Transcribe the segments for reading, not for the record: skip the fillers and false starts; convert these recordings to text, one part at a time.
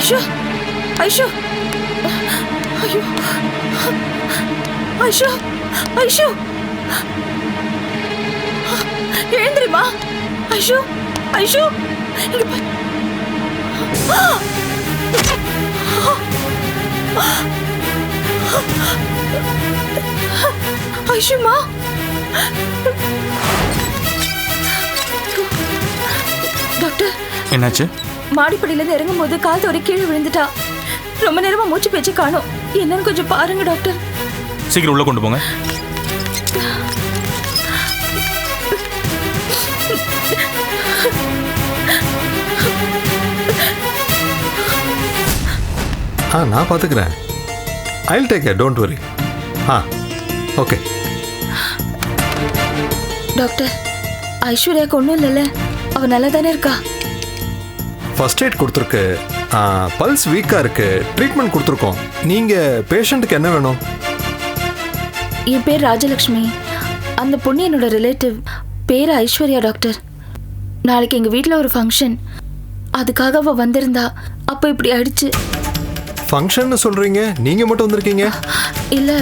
ஐஷு ஐஷு ஐயோ ஐஷு ஐஷு எழுந்திரிமா ஐஷு ஐஷு இங்க ஐஷுமா டாக்டர் என்னாச்சு? மாடிப்படியிலிருந்து இறங்கும் போது கால் தவறி கீழே விழுந்துட்டா. ரொம்ப நேரமா மூச்சு பேச்சு காணோம். என்னன்னு கொஞ்சம் பாருங்க டாக்டர். சீக்கிரம் உள்ள கொண்டு போங்க. நான் பார்த்துக்கிறேன். I'll take care, don't worry. Okay doctor, ஐஸ்வர்யாக்கு ஒன்றும் இல்லைல்ல? அவ நல்லா தானே இருக்கா? ஃபர்ஸ்ட் எய்ட் கொடுத்துருக்கு. பல்ஸ் வீக்காக இருக்கு. ட்ரீட்மெண்ட் கொடுத்துருக்கோம். நீங்கள் பேஷண்ட்டுக்கு என்ன வேணும்? என் பேர் ராஜலக்ஷ்மி. அந்த பொண்ணு என்னோட ரிலேட்டிவ். பேர் ஐஸ்வர்யா டாக்டர். நாளைக்கு எங்கள் வீட்டில் ஒரு ஃபங்க்ஷன். அதுக்காக அவள் வந்திருந்தா. அப்போ இப்படி ஆயிடுச்சு. ஃபங்க்ஷன்னு சொல்கிறீங்க, நீங்கள் மட்டும் வந்திருக்கீங்க? இல்லை,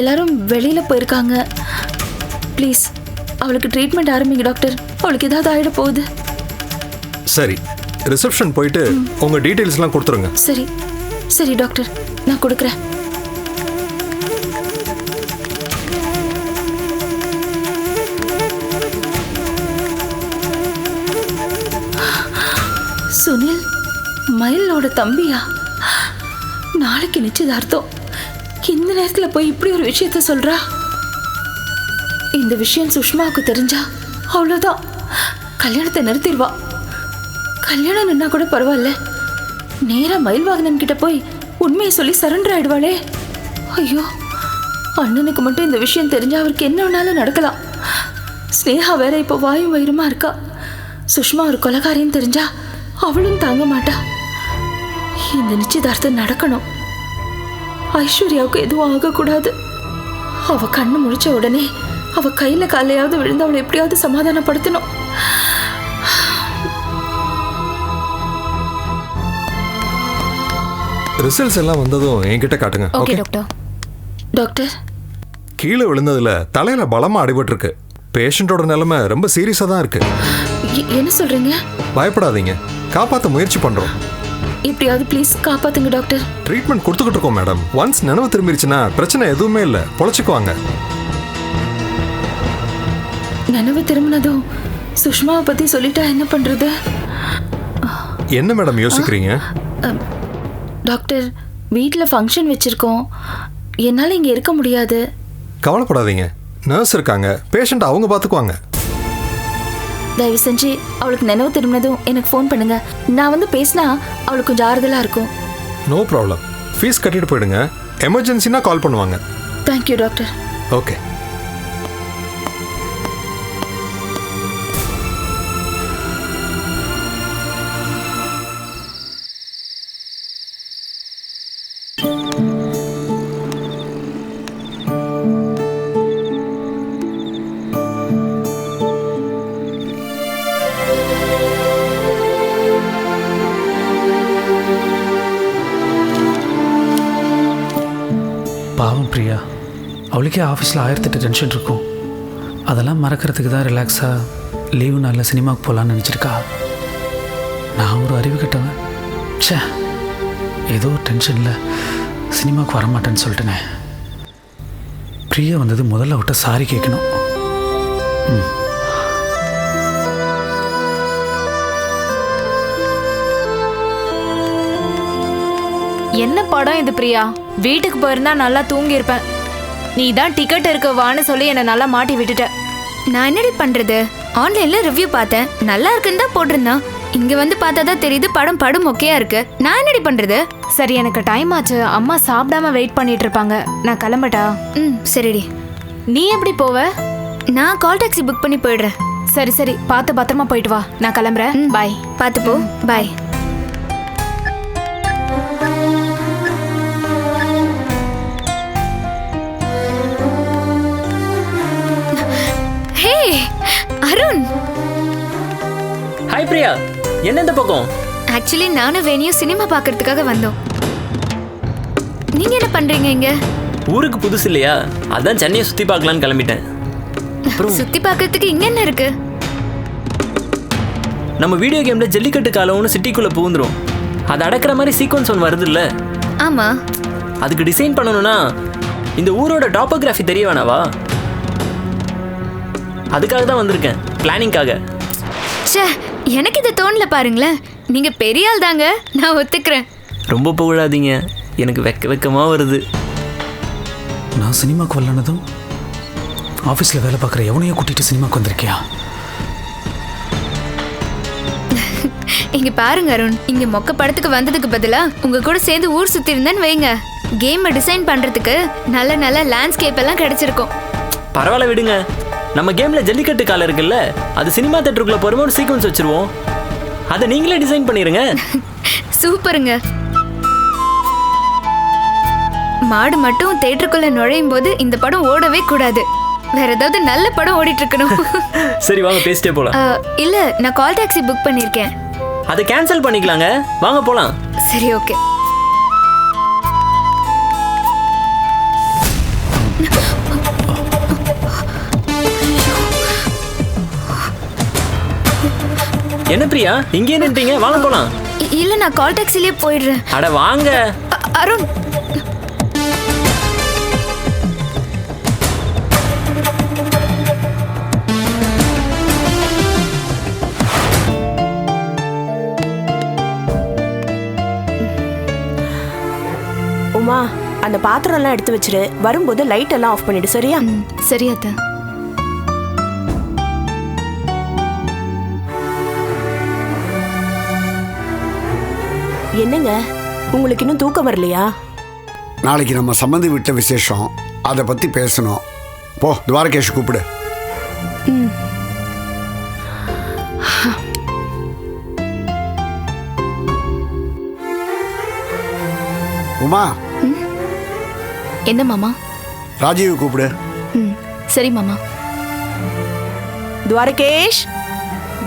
எல்லாரும் வெளியில் போயிருக்காங்க. ப்ளீஸ் அவளுக்கு ட்ரீட்மெண்ட் ஆரம்பிங்க டாக்டர். அவளுக்கு ஏதாவது ஆகிட போகுது. சரி, ரிசப்ஷன் போயிட்டு உங்கள் டீட்டெயில்ஸ்லாம் கொடுத்துருங்க. சரி சரி டாக்டர், நான் கொடுக்குறேன். சுனில் மயிலோட தம்பியா? நாளைக்கு நிச்சயதார்த்தம். இந்த நேரத்தில் போய் இப்படி ஒரு விஷயத்த சொல்றா. இந்த விஷயம் சுஷ்மாவுக்கு தெரிஞ்சா அவ்வளோதான், கல்யாணத்தை நிறுத்திடுவா. கல்யாணம் நின்னா கூட பரவாயில்ல, நேரா மயில் வாகனன் கிட்ட போய் உண்மையை சொல்லி சரண்டர் ஆயிடுவாளே. ஐயோ, அண்ணனுக்கு மட்டும் இந்த விஷயம் தெரிஞ்சா அவருக்கு என்ன வேணாலும் நடக்கலாம். ஸ்னேகா வேற இப்போ வாயும் வயிறுமா இருக்கா. சுஷ்மா ஒரு கொலைகாரின்னு தெரிஞ்சா அவளும் தாங்க மாட்டா. இந்த நிச்சயதார்த்தம் நடக்கணும். ஐஸ்வர்யாவுக்கு எதுவும் ஆகக்கூடாது. அவ கண்ணு முழிச்ச உடனே அவ கையில காலையாவது விழுந்து அவளை எப்படியாவது சமாதானப்படுத்தணும். ரிசல்ட்ஸ் எல்லாம் வந்ததும் என்கிட்ட காட்டுங்க. Okay doctor. டாக்டர், கீழே விழுந்ததுல தலையில பலமா அடிபட்டிருக்கு. பேஷண்டோட நிலைமை ரொம்ப சீரியஸா தான் இருக்கு. என்ன சொல்றீங்க? பயப்படாதீங்க, காப்பாற்ற முயற்சி பண்றோம். எப்படியாவது ப்ளீஸ் காப்பாத்துங்க டாக்டர். ட்ரீட்மெண்ட் கொடுத்துக்கிட்டு இருக்கோம் மேடம். ஒன்ஸ் நினைவு திரும்பிடுச்சுன்னா பிரச்சனை எதுவுமே இல்லை, பொழைச்சிக்குவாங்க. நினைவு திரும்பினதும் சுஷ்மாவை பத்தி சொல்லிட்டா என்ன பண்றது? என்ன மேடம் யோசிக்கிறீங்க? டாக்டர், வீட்டில் ஃபங்க்ஷன் வச்சிருக்கோம். என்னால் இங்கே இருக்க முடியாது. கவலைப்படாதீங்க, நர்ஸ் இருக்காங்க. பேஷண்ட் அவங்க பார்த்துக்குவாங்க. தயவு செஞ்சு அவளுக்கு நினைவு திரும்பினதும் எனக்கு ஃபோன் பண்ணுங்க. நான் வந்து பேசினா அவளுக்கு கொஞ்சம் ஆறுதலாக இருக்கும். No problem. ஃபீஸ் கட்டிட்டு போயிடுங்க. எமர்ஜென்சினா கால் பண்ணுவாங்க. Thank you doctor. ஓகே. பாவம் பிரியா, அவளுக்கே ஆஃபீஸில் 1008 டென்ஷன் இருக்கும். அதெல்லாம் மறக்கிறதுக்கு தான் ரிலாக்ஸாக லீவு நாளில் சினிமாவுக்கு போகலான்னு நினச்சிருக்கா. நான் ஒரு அறிவு கட்டவன். ச்சே, ஏதோ டென்ஷனில் சினிமாவுக்கு வரமாட்டேன்னு சொல்லிட்டேனே. பிரியா வந்தது முதல்ல அவட்ட சாரி கேட்கணும். என்ன படம் இது பிரியா? வீட்டுக்கு போயிருந்தா நல்லா தூங்கி இருப்பேன். நீ தான் டிக்கெட் இருக்கு வான்னு சொல்லி என்னை நல்லா மாட்டி விட்டுட்ட. நான் என்னடி பண்றது? ஆன்லைன்ல ரிவ்யூ பார்த்தேன், நல்லா இருக்குன்னு தான் போட்டிருந்தான். இங்க வந்து பார்த்தா தான் தெரியுது படம் மொக்கையா இருக்கு. நான் என்னடி பண்றது? சரி, எனக்கு டைம் ஆச்சு. அம்மா சாப்பிடாம வெயிட் பண்ணிட்டு இருப்பாங்க. நான் கிளம்பட்டா? சரிடி. நீ எப்படி போவ? நான் கால் டாக்ஸி புக் பண்ணி போயிடுறேன். சரி சரி, பார்த்து பத்திரமா போயிட்டு வா. நான் கிளம்புறேன். பாய். பார்த்து போ. பாய். ஹே அருண். ஹாய் பிரியா, என்ன இந்த பக்கம்? ஆக்சுவலி நானும் வேணியும் சினிமா பார்க்கறதுக்காக வந்தோம். நீங்க என்ன பண்றீங்க இங்க? ஊருக்கு புதுசு இல்லையா, அதான் சென்னையை சுற்றி பார்க்கலான்னு கிளம்பிட்டேன். சுத்தி பார்க்கறதுக்கு இங்க என்ன இருக்கு? நம்ம வீடியோ கேமில் ஜல்லிக்கட்டு காலம்னு சிட்டிக்குள்ளே பூந்துரும். அது அடக்கிற மாதிரி சீக்வன்ஸ் ஒன்று வருது இல்லை? ஆமா. அதுக்கு டிசைன் பண்ணணும்னா இந்த ஊரோட டாப்போகிராஃபி தெரிய வேணாவா? அதுக்காக தான் வந்திருக்கேன், பிளானிங்காக. ச்சே, எனக்கு இது தோணல பாருங்களேன். நீங்க பெரிய ஆள் தாங்க, நான் ஒத்துக்கிறேன். ரொம்ப புகழாதீங்க, எனக்கு வெக்கமாக வருது. நான் சினிமாவுக்கு வரலனதும் ஆஃபீஸில் வேலை பார்க்குற எவனையும் கூட்டிகிட்டு சினிமாவுக்கு வந்திருக்கியா? இங்க பாருங்க அருண், இங்க மொக்க படத்துக்கு வந்ததுக்கு பதிலா உங்க கூட சேர்ந்து ஊர் சுத்தி இருந்தேன்னு வைங்க, கேமை டிசைன் பண்றதுக்கு நல்ல நல்ல லேண்ட்ஸ்கேப் எல்லாம் கிடைச்சிருக்கும். பரவாயில்ல விடுங்க, நம்ம கேமில் ஜல்லிக்கட்டு காலம் இருக்குல்ல, அது சினிமா தேட்டருக்குள்ளே போகிற ஒரு சீக்வன்ஸ் வச்சுருவோம். அதை நீங்களே டிசைன் பண்ணிடுங்க. சூப்பருங்க. மாடு மட்டும் தேட்டருக்குள்ள நுழையும் போது இந்த படம் ஓடவே கூடாது. வேற ஏதாவது நல்ல படம் ஓடிட்டு இருக்கணும். சரி வாங்க பேசிட்டே போலாம். இல்ல, நான் கால் டாக்ஸி புக் பண்ணிருக்கேன். அதை கேன்சல் பண்ணிக்கலாங்க, வாங்க போலாம். சரி, ஓகே. என்ன பிரியா இங்கே நின்றீங்க, வாங்க போலாம். இல்ல, நான் கால் டாக்ஸிலேயே போயிடுறேன். அட வாங்க. அருண், உமா, அந்த பாத்திரம் எல்லாம் எடுத்து வச்சிரு, வரும்போது லைட் எல்லாம் ஆஃப் பண்ணிடு. சரியா? சரி அத்தை. என்னங்க, உங்களுக்கு இன்னும் தூக்கம் வரலையா? நாளைக்கு நம்ம சம்பந்தி விட்ட விசேஷம், அதை பற்றி பேசணும். போ, துவாரகேஷ் கூப்பிடு. உமா, என்ன மாமா? ராஜீவ் கூப்பிடு. சரி மாமா. துவாரகேஷ்,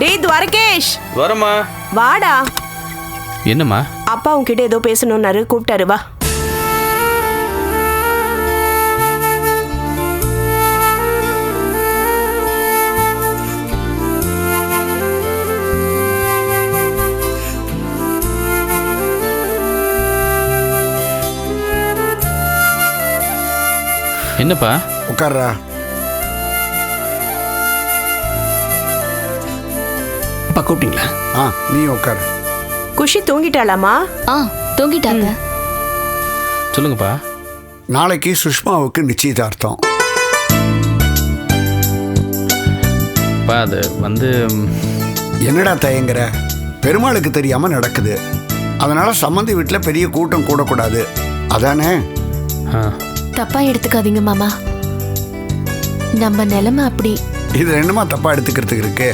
டேய் துவாரகேஷ், வரமா? வாடா. என்னம்மா? அப்பா உன்கிட்ட ஏதோ பேசணும்னாரு, கூப்பிட்டாரு, வா. என்னப்பா? உட்கார்றா. அப்பா கூப்பிட்டீங்களா? நீ உட்காரு. குஷி தூங்கிட்டாளாமா? தூங்கிட்டாங்க. சொல்லுங்கப்பா. நாளைக்கு சுஷ்மாவுக்கு நிச்சயதார்த்தம். அது வந்து என்னடா தயங்குற? பெருமாளுக்கு தெரியாம நடக்குது. அதனால சம்மந்தி வீட்டில் பெரிய கூட்டம் கூடக்கூடாது, அதானே? தப்பா எடுத்துக்காதீங்க மாமா, நம்ம நிலைமை அப்படி. இது என்னமா தப்பா எடுத்துக்கிறதுக்கு இருக்கு?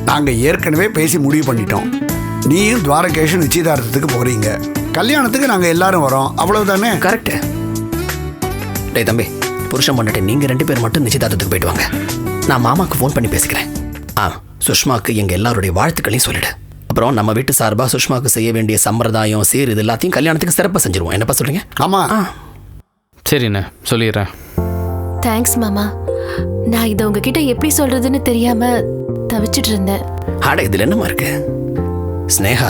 நாங்க ஏற்கனவே பேசி முடிவு பண்ணிட்டோம். நீயும் துவாரகேஷும் நிச்சயதார்த்தத்துக்கு போறீங்க, கல்யாணத்துக்கு நாங்க எல்லாரும் வரோம், அவ்வளவுதானே? கரெக்ட். டேய் தம்பி, புருஷன் பண்ணிட்டு நீங்க 2 பேர் மட்டும் நிச்சயதார்த்தத்துக்கு போயிட்டு வாங்க. நான் மாமாக்கு ஃபோன் பண்ணி பேசிக்கிறேன். சுஷ்மாவுக்கு எங்க எல்லாருடைய வாழ்த்துக்களையும் சொல்லிடு. அப்புறம் நம்ம வீட்டு சார்பா சுஷ்மாவுக்கு செய்ய வேண்டிய சம்பிரதாயம் சீர் இது எல்லாத்தையும் கல்யாணத்துக்கு சிறப்பாக செஞ்சிருவோம். என்னப்பா சொல்றீங்க? ஆமா. சரிண்ணே, சொல்லிடுறேன். தேங்க்ஸ் மாமா. நான் இதை உங்ககிட்ட எப்படி சொல்றதுன்னு தெரியாம தவிச்சிட்டு இருந்தேன். ஆட இதுல என்னமா இருக்கு? ஸ்னேகா,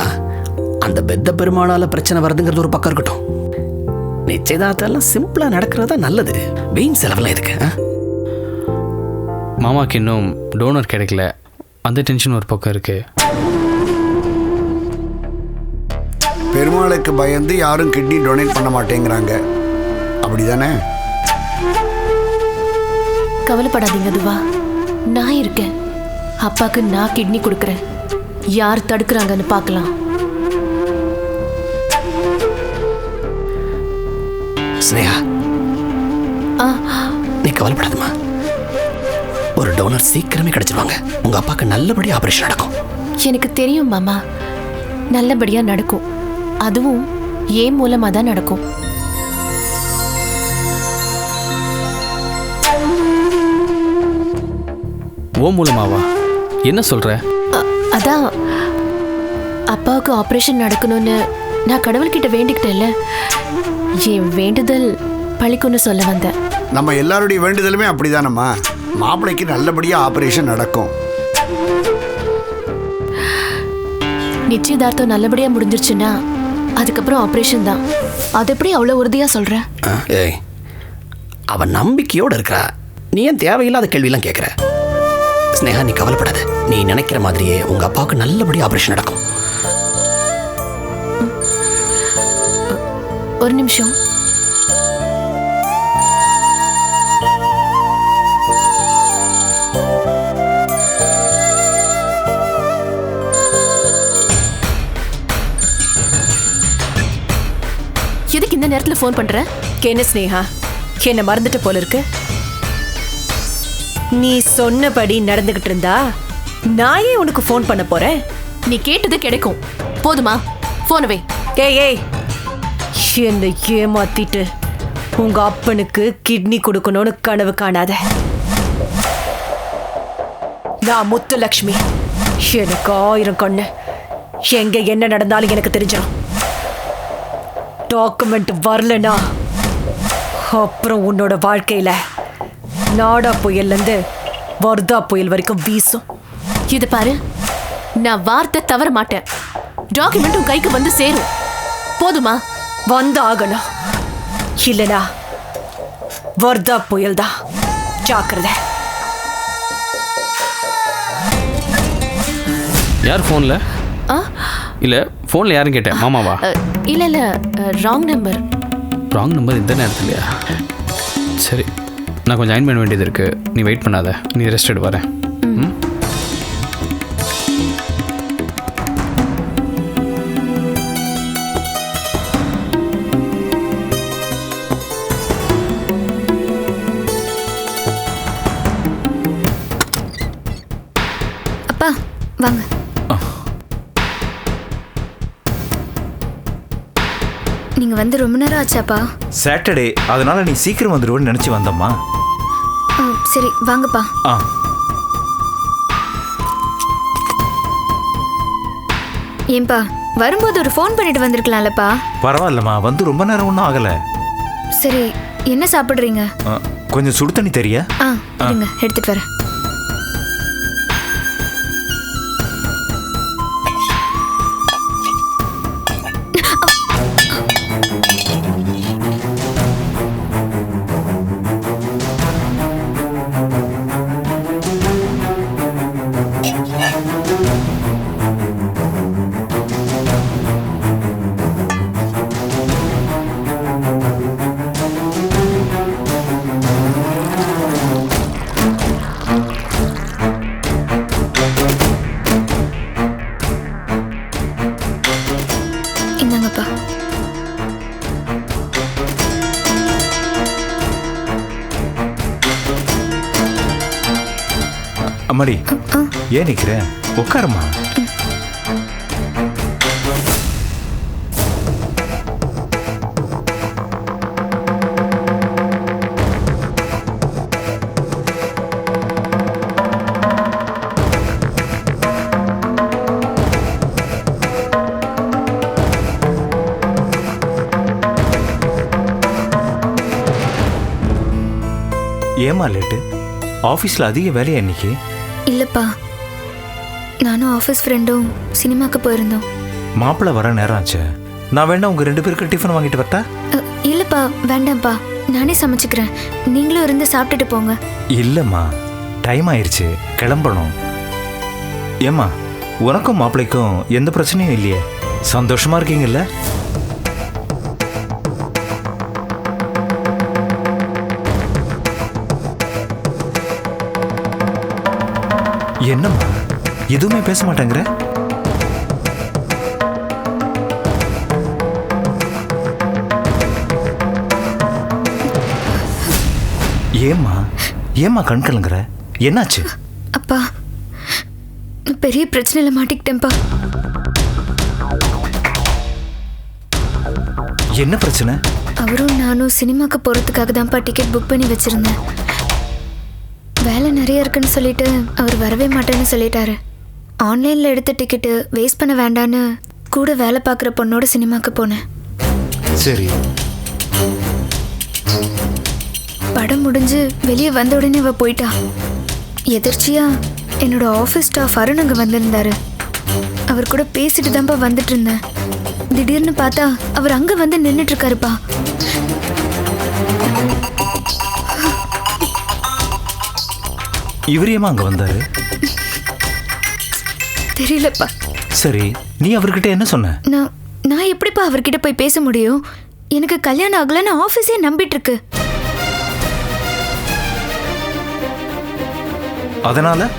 அந்த பெத்த பெருமாளால பிரச்சனை வருதுங்கிறது ஒரு பக்கம் இருக்கட்டும். நிச்சயதார்த்தம் எல்லாம் சிம்பிளா நடக்கிறதா நல்லது. வீண் செலவெல்லாம் இருக்கு. மாமாக்கு இன்னும் டோனர் கிடைக்கல, அந்த டென்ஷன் ஒரு பக்கம் இருக்கு. பெருமாளுக்கு பயந்து யாரும் கிட்னி டொனேட் பண்ண மாட்டேங்கிறாங்க, அப்படிதானே? கவலைப்படாதீங்க துவா, நான் இருக்கேன். அப்பாக்கு நான் கிட்னி கொடுக்குறேன். யார் தடுக்கிறாங்கன்னு பார்க்கலாம். ஸ்னேகா, நீ கவலைப்படாதம்மா. ஒரு டோனர் சீக்கிரமே கிடைச்சிருவாங்க. உங்க அப்பாக்கு நல்லபடியா ஆபரேஷன் நடக்கும். எனக்கு தெரியும் மாமா, நல்லபடியா நடக்கும். அதுவும் ஏன் மூலமா தான் நடக்கும். ஓ மூலமாவா? என்ன சொல்ற? அதான் அப்பாவுக்கு ஆபரேஷன் நடக்கணும்னு நான் கடவுள்கிட்ட வேண்டிக்கிட்டேன்ல, என் வேண்டுதல் பழிக்குன்னு சொல்ல வந்தேன். நம்ம எல்லாருடைய வேண்டுதலுமே அப்படிதானம்மா. மாப்பிள்ளைக்கு நல்லபடியா ஆபரேஷன் நடக்கும். நிச்சயதார்த்தம் நல்லபடியா முடிஞ்சிருச்சுன்னா அதுக்கப்புறம் ஆபரேஷன் தான். அது எப்படி அவ்வளவு உறுதியா சொல்ற? ஏய், அவன் நம்பிக்கையோடு இருக்கிறா. நீ ஏன் தேவையில்லாத கேள்வியெல்லாம் கேட்குற? ஸ்னேகா, நீ கவலைப்படாத. நீ நினைக்கிற மாதிரியே உங்க அப்பாவுக்கு நல்லபடியா ஆபரேஷன் நடக்கும். ஒரு நிமிஷம். எதுக்கு இந்த நேரத்துல ஃபோன் பண்ற? என்ன ஸ்னேகா, என்ன மறந்துட்ட போல இருக்கு. நீ சொன்னபடி நடந்துகிட்டு இருந்தா நான் ஏன் உனக்கு ஃபோன் பண்ண போறேன்? நீ கேட்டது கிடைக்கும். போதுமா? போன வை. ஏய், என்னை ஏமாத்திட்டு உங்க அப்பனுக்கு கிட்னி கொடுக்கணும்னு கனவு காணாத. நான் முத்துலக்ஷ்மி. எனக்கு 1000 கண்ணு. எங்க என்ன நடந்தாலும் எனக்கு தெரிஞ்சிடும். டாக்குமெண்ட் வரலனா அப்புறம் உன்னோட வாழ்க்கையில நாடா புயல்ல இருந்து வர்தா புயல் வரைக்கும் வீசும். இது பாரு, நான் வார்த்தை தவற மாட்டேன். டாக்குமெண்ட் உன் கைக்கு வந்து சேரும். போதுமா? வந்து ஆகணும். இல்லனா வர்தா புயல் தான். ஜாக்கிரதை. யார் ஃபோனில்? இல்லை, ஃபோனில் யாரும் கேட்டேன். மாமாவா? இல்ல இல்ல, ராங் நம்பர். ராங் நம்பர் இந்த நேரத்துலையா? சரி, நான் கொஞ்சம் அயன் பண்ண வேண்டியது இருக்குது. நீ வெயிட் பண்ணாத, நீ ரெஸ்ட் எடு, வரேன். அப்பா வாங்க. நீங்க வந்து ரொம்ப நேரம் ஆச்சாப்பா? சாட்டர்டே, அதனால நீ சீக்கிரம் வந்துடுவேன்னு நினைச்சு வந்தம்மா. சரி வாங்கப்பா. ஏன்பா, வரும்போது ஒரு ஃபோன் பண்ணிட்டு வந்திருக்கலாம்லப்பா? பரவாயில்லம்மா, வந்து ரொம்ப நேரம் ஒன்றும் ஆகல. சரி, என்ன சாப்பிடுறீங்க? கொஞ்சம் சுடு தண்ணி தெரியா? இருங்க, எடுத்துட்டு வரேன். இந்தாங்கப்பா. அம்மாடி, ஏன் நிக்கிற? உட்காருமா. ஏமா லேட்டு? ஆஃபீஸில் அதிக வேலையா இன்னைக்கு? இல்லப்பா, நானும் ஆஃபீஸ் ஃப்ரெண்டும் சினிமாக்கு போயிருந்தோம். மாப்பிள்ளை வர நேரம் ஆச்சு. நான் வேணா உங்க 2 பேருக்கு டிஃபன் வாங்கிட்டு வரட்டா? இல்லப்பா, வேண்டாம்ப்பா, நானே சமைச்சுக்கிறேன். நீங்களும் இருந்து சாப்பிட்டுட்டு போங்க. இல்லைம்மா, டைம் ஆயிடுச்சு, கிளம்பணும். ஏம்மா, உனக்கும் மாப்பிள்ளைக்கும் எந்த பிரச்சனையும் இல்லையே? சந்தோஷமா இருக்கீங்கல்ல? என்னம்மா எதுவுமே பேச மாட்டேங்கிற? ஏம்மா ஏம்மா கண் கலங்குற? என்னாச்சு? அப்பா, பெரிய பிரச்சனையில மாட்டிக்கிட்டேன்ப்பா. என்ன பிரச்சனை? அவரும் நானும் சினிமாக்கு போறதுக்காக தான்ப்பா டிக்கெட் புக் பண்ணி வச்சிருந்தேன். வேலை நிறைய இருக்குன்னு சொல்லிட்டு அவர் வரவே மாட்டேன்னு சொல்லிட்டாரு. ஆன்லைனில் எடுத்த டிக்கெட்டு வேஸ்ட் பண்ண வேண்டான்னு கூட வேலை பார்க்குற பொண்ணோட சினிமாக்கு போனேன். சரி. படம் முடிஞ்சு வெளியே வந்த உடனே அவ போயிட்டா. எதிர்ச்சியா என்னோட ஆஃபீஸ் ஸ்டாஃப் அருண் அங்கே வந்திருந்தாரு. அவர் கூட பேசிட்டு தான்ப்பா வந்துட்டு இருந்தேன். திடீர்னு பார்த்தா அவர் அங்கே வந்து நின்றுட்டு இருக்காருப்பா. இவரையுமா அங்க வந்தாரு? தெரியலப்பா. சரி, நீ அவர்கிட்ட என்ன சொன்ன? நான் எப்படிப்பா அவர்கிட்ட போய் பேச முடியும்? எனக்கு கல்யாணம் ஆகலன்னு ஆஃபீஸே நம்பிட்டு இருக்கு. அதனால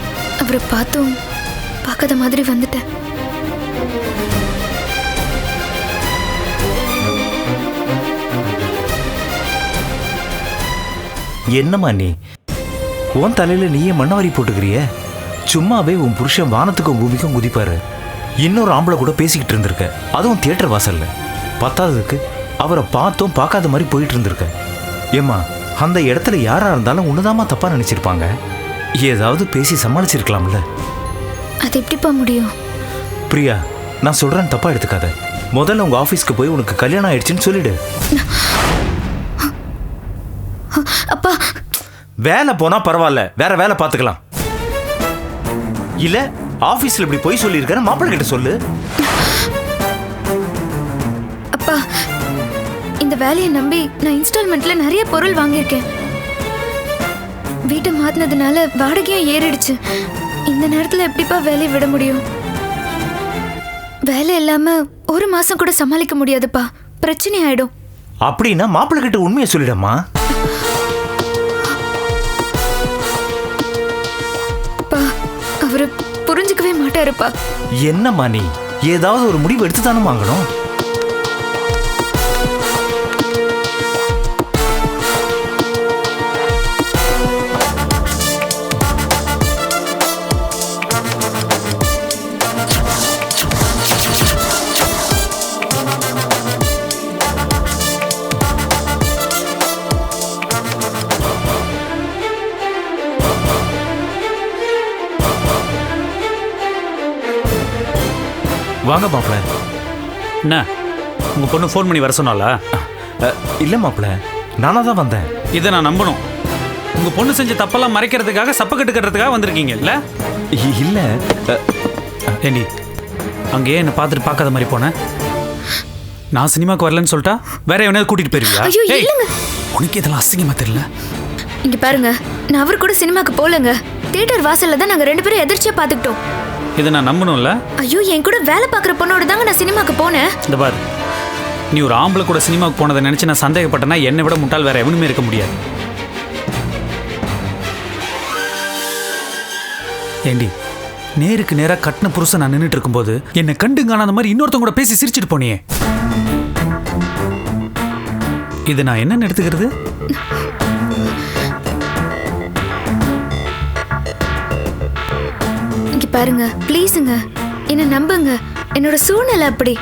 அவரை பார்த்தும் பார்க்காத மாதிரி வந்துட்டேன். என்னம்மா நீ உன் தலையில நீயே மண்ணவாரி போட்டுக்கிறிய? சும்மாவே உன் புருஷன் வானத்துக்கும் பூமிக்கும் குதிப்பாரு. இன்னொரு ஆம்பளை கூட பேசிக்கிட்டு இருந்திருக்க, அதுவும் தியேட்டர் வாசல்ல. பத்தாததுக்கு அவரை பார்த்தும் பார்க்காத மாதிரி போயிட்டு இருந்திருக்க. ஏம்மா, அந்த இடத்துல யாரா இருந்தாலும் உன்னதாமா தப்பா நினைச்சிருப்பாங்க. ஏதாவது பேசி சமாளிச்சிருக்கலாம்ல. அது எப்படிப்பா முடியும்? பிரியா, நான் சொல்றேன், தப்பா எடுத்துக்காத. முதல்ல உங்க ஆபீஸ்க்கு போய் உனக்கு கல்யாணம் ஆயிடுச்சுன்னு சொல்லிடு. அப்பா, வேலை போனா பரவாயில்ல, வேற வேலை பார்த்துக்கலாம். இல்ல ஆபீஸ்ல இப்படி போய் சொல்லியிருக்கிற மாப்பிள்ளை கிட்ட சொல்லு. அப்பா, இந்த வேலையை நம்பி நான் இன்ஸ்டால்மெண்ட்ல நிறைய பொருள் வாங்கியிருக்கேன். வீட்டை மாத்தினதுனால வாடகையும் ஏறிடுச்சு. இந்த நேரத்துல எப்படிப்பா வேலையை விட முடியும்? வேலை இல்லாம ஒரு மாசம் கூட சமாளிக்க முடியாதுப்பா. பிரச்சனை ஆயிடும். அப்படின்னா மாப்பிள்ளை கிட்ட உண்மையை சொல்லிடமா. அவரு புரிஞ்சுக்கவே மாட்டாருப்பா. என்னம்மா நீ ஏதாவது ஒரு முடிவு எடுத்து தானே வாங்கணும். வாங்க மாப்பிள்ள. என்ன உங்கள் பொண்ணு ஃபோன் பண்ணி வர சொன்னாலா? இல்லை மாப்பிள்ள, நானாக தான் வந்தேன். இதை நான் நம்பணும். உங்கள் பொண்ணு செஞ்ச தப்பெல்லாம் மறைக்கிறதுக்காக சப்பக்கட்டு கட்டுறதுக்காக வந்திருக்கீங்க இல்லை? இல்லை ஏண்டி, அங்கேயே என்னை பார்த்துட்டு பார்க்காத மாதிரி போனேன். நான் சினிமாவுக்கு வரலன்னு சொல்லிட்டா வேற எவனையாவது கூட்டிகிட்டு போயிருவியா? ஐயோ இல்லைங்க, உனக்கு இதெல்லாம் அசிங்கமாக தெரியல. இங்க பாருங்க, நான் அவர் கூட சினிமாக்கு போலங்க. தியேட்டர் வாசல்ல தான் நாங்க 2 பேரும் எதிர்ச்சியா பார்த்துக்கிட்டோம். இதை நான் நம்பணும்ல? ஐயோ, என் கூட வேலை பார்க்குற பொண்ணோட தாங்க நான் சினிமாக்கு போனேன். இந்த பாரு, நீ ஒரு ஆம்பளை கூட சினிமாவுக்கு போனதை நினச்சி நான் சந்தேகப்பட்டேன்னா என்னை விட முட்டாள் வேற எவனுமே இருக்க முடியாது. ஏண்டி, நேருக்கு நேராக கட்டின புருஷன் நான் நின்றுட்டு இருக்கும்போது என்னை கண்டு காணாத மாதிரி இன்னொருத்தவங்க கூட பேசி சிரிச்சிட்டு போனியே. இது நான் என்னன்னு எடுத்துக்கிறது? இங்க பாருங்க, ப்ளீஸுங்க, என்ன நம்புங்க. என்னோட சூழ்நிலை அப்படி.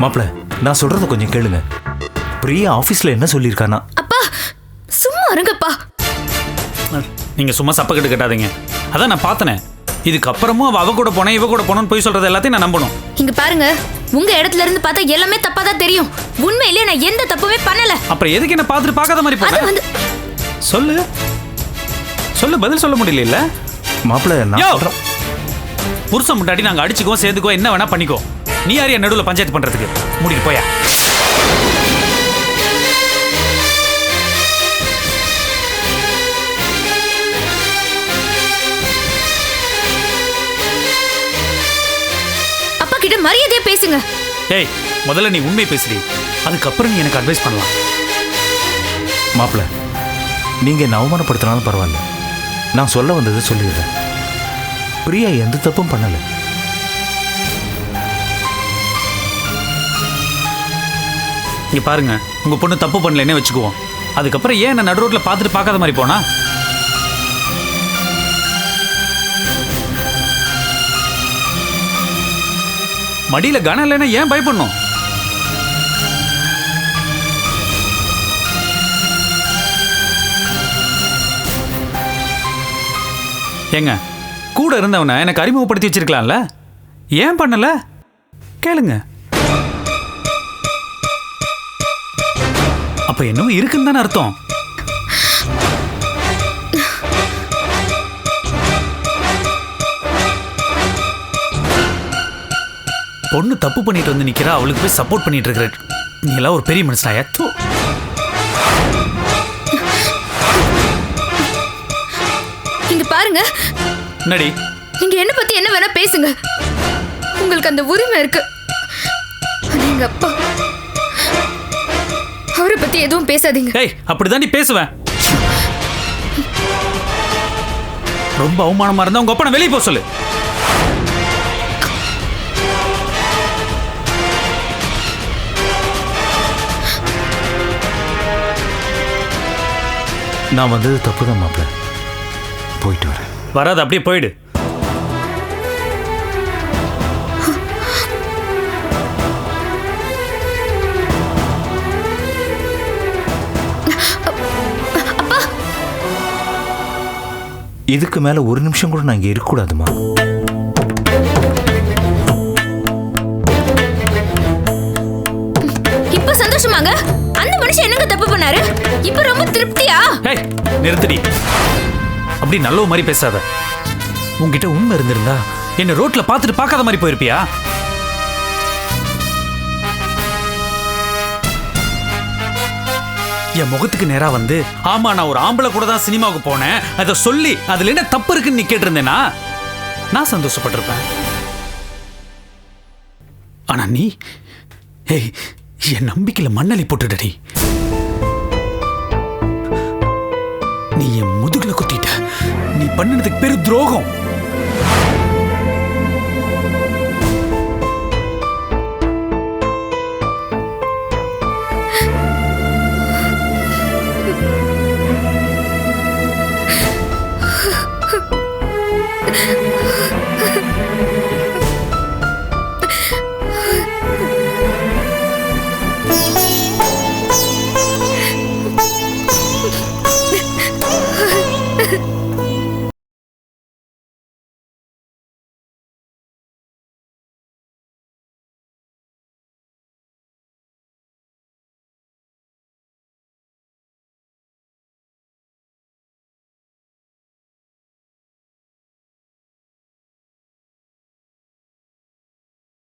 மாப்பிள்ள, நான் சொல்றத கொஞ்சம் கேளுங்க. பிரியா ஆபீஸ்ல என்ன சொல்லியிருக்கானா? அப்பா சும்மா இருங்கப்பா. நீங்க சும்மா சப்பக்கட்டு கட்டாதீங்க. அதான் நான் பார்த்தனே. இதுக்கப்புறமும் அவ கூட போனேன் இவ கூட போனோன்னு போய் சொல்றது எல்லாத்தையும் நான் நம்பணும். இங்க பாருங்க, உங்க இடத்துல இருந்து பார்த்தா எல்லாமே தப்பா தான் தெரியும். உண்மையிலேயே நான் எந்த தப்புமே பண்ணல. அப்புறம் எதுக்கு என்ன பார்த்துட்டு பார்க்காத மாதிரி போன? சொல்லு சொல்லு, பதில் சொல்ல முடியல. மாப்பிள்ள, புருஷன் முன்னாடி நாங்க அடிச்சுக்கோ சேர்ந்துக்கோ என்ன வேணா பண்ணிக்கோ. நீ யாரையா நடுவில் பஞ்சாயத்து பண்றதுக்கு? முடிட்டு போயா. அப்பா கிட்ட மரியாதையா பேசுங்க. ஏய், முதல்ல நீ உண்மை பேசுறீ, அதுக்கப்புறம் நீ எனக்கு அட்வைஸ் பண்ணலாம். மாப்பிள்ள, நீங்க என்ன அவமானப்படுத்தினாலும் பரவாயில்ல, நான் சொல்ல வந்ததை சொல்லிடுறேன். பிரியா எந்த தப்பும் பண்ணல. இங்க பாருங்க, உங்க பொண்ணு தப்பு பண்ணலன்னே வச்சுக்குவோம். அதுக்கப்புறம் ஏன் என்ன நடு ரோட்ல பார்த்துட்டு பார்க்காத மாதிரி போனா? மடியில கனம் இல்லைன்னா ஏன் பயப்படணும்? ஏங்க, கூட இருந்தவனை எனக்கு அறிமுகப்படுத்தி வச்சிருக்கலாம்ல, ஏன் பண்ணல? கேளுங்க. அப்ப என்னவோ இருக்குன்னு தானே அர்த்தம். பொண்ணு தப்பு பண்ணிட்டு வந்து நிக்கிறா, அவளுக்கு போய் சப்போர்ட் பண்ணிட்டு இருக்கிற நீ எல்லாம் ஒரு பெரிய மனுஷனாயா? இங்க பாருங்க. நடி, நீங்க என்ன பத்தி என்ன வேணா பேசுங்க, உங்களுக்கு அந்த உரிமை இருக்கு. ஆனா எங்க அப்பா, அவரை பத்தி எதுவும் பேசாதீங்க. ஏய், அப்படிதான் நீ பேசுவேன். ரொம்ப அவமானமா இருந்தா உங்க அப்பா வெளியே போக சொல்லு. நான் வந்தது தப்பு தான் மாப்பிள்ள, போயிட்டு வரேன். வராது, அப்படியே போயிடு. இதுக்கு மேல ஒரு நிமிஷம் கூட நான் இங்க இருக்கக்கூடாதுமா. இப்ப சந்தோஷமாங்க? அந்த மனுஷன் என்னங்க தப்பு பண்ணாரு? இப்ப ரொம்ப திருப்தியா? ஏய், நிறுத்தடி. அப்படி நல்ல மாதிரி பேசாத. உன்கிட்ட உண்மை இருந்திருந்தா என்ன ரோட்ல பார்த்துட்டு பார்க்காத மாதிரி போயிருப்பியா? என் முகத்துக்கு நேரா வந்து, ஆமா நான் ஒரு ஆம்பளை கூட தான் சினிமாவுக்கு போனேன், அதை சொல்லி அதுல என்ன தப்பு இருக்குன்னு நீ கேட்டிருந்தேனா நான் சந்தோஷப்பட்டிருப்பேன். ஆனா நீ, ஏய், என் நம்பிக்கையில மண்ணலி போட்டுடடி. நீ என் முதுகுல குத்திட்ட. நீ பண்ணதுக்கு பேரு துரோகம்.